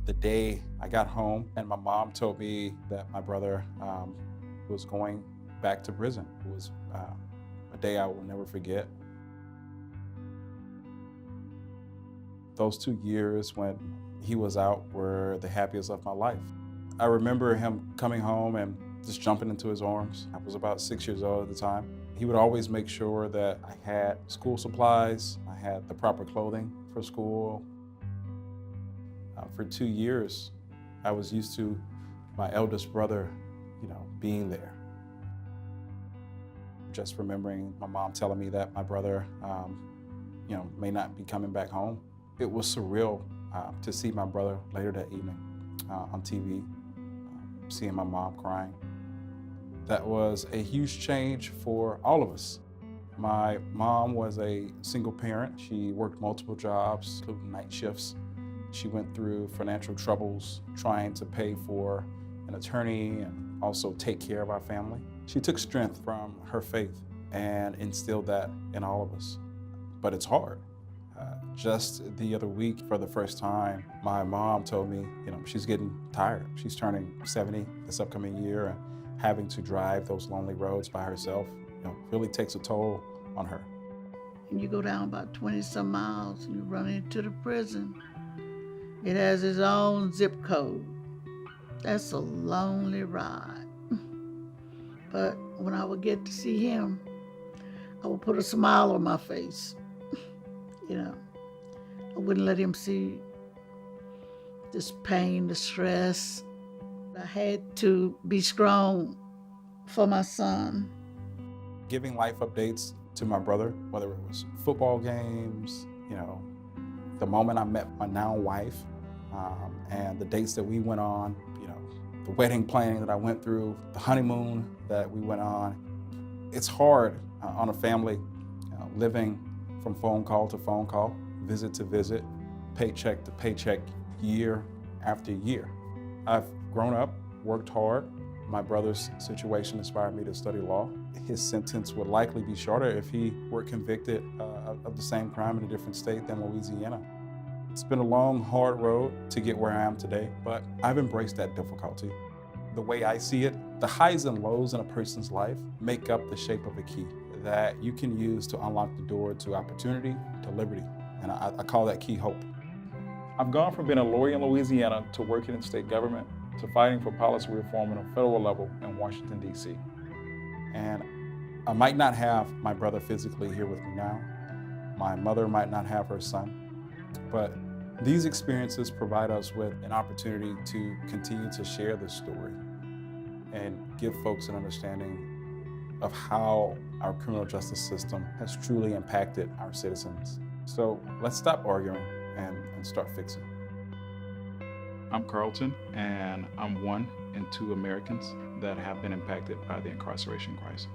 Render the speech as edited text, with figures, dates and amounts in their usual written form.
The day I got home and my mom told me that my brother was going back to prison. It was a day I will never forget. Those 2 years when he was out were the happiest of my life. I remember him coming home and just jumping into his arms. I was about 6 years old at the time. He would always make sure that I had school supplies, I had the proper clothing for school. For 2 years, I was used to my eldest brother, being there. Just remembering my mom telling me that my brother, may not be coming back home. It was surreal to see my brother later that evening on TV, seeing my mom crying. That was a huge change for all of us. My mom was a single parent. She worked multiple jobs, including night shifts. She went through financial troubles trying to pay for an attorney and also take care of our family. She took strength from her faith and instilled that in all of us. But it's hard. Just the other week, for the first time, my mom told me, she's getting tired. She's turning 70 this upcoming year, and having to drive those lonely roads by herself, really takes a toll on her. And you go down about 20-some miles and you run into the prison. It has its own zip code. That's a lonely ride. But when I would get to see him, I would put a smile on my face. I wouldn't let him see this pain, the stress. I had to be strong for my son. Giving life updates to my brother, whether it was football games, the moment I met my now wife, and the dates that we went on, the wedding planning that I went through, the honeymoon that we went on. It's hard on a family living from phone call to phone call, visit to visit, paycheck to paycheck, year after year. I've grown up, worked hard. My brother's situation inspired me to study law. His sentence would likely be shorter if he were convicted of the same crime in a different state than Louisiana. It's been a long, hard road to get where I am today, but I've embraced that difficulty. The way I see it, the highs and lows in a person's life make up the shape of a key that you can use to unlock the door to opportunity, to liberty, and I call that key hope. I've gone from being a lawyer in Louisiana to working in state government to fighting for policy reform on a federal level in Washington, D.C. And I might not have my brother physically here with me now. My mother might not have her son. But these experiences provide us with an opportunity to continue to share this story and give folks an understanding of how our criminal justice system has truly impacted our citizens. So let's stop arguing and start fixing. I'm Carlton, and I'm one in 2 Americans that have been impacted by the incarceration crisis.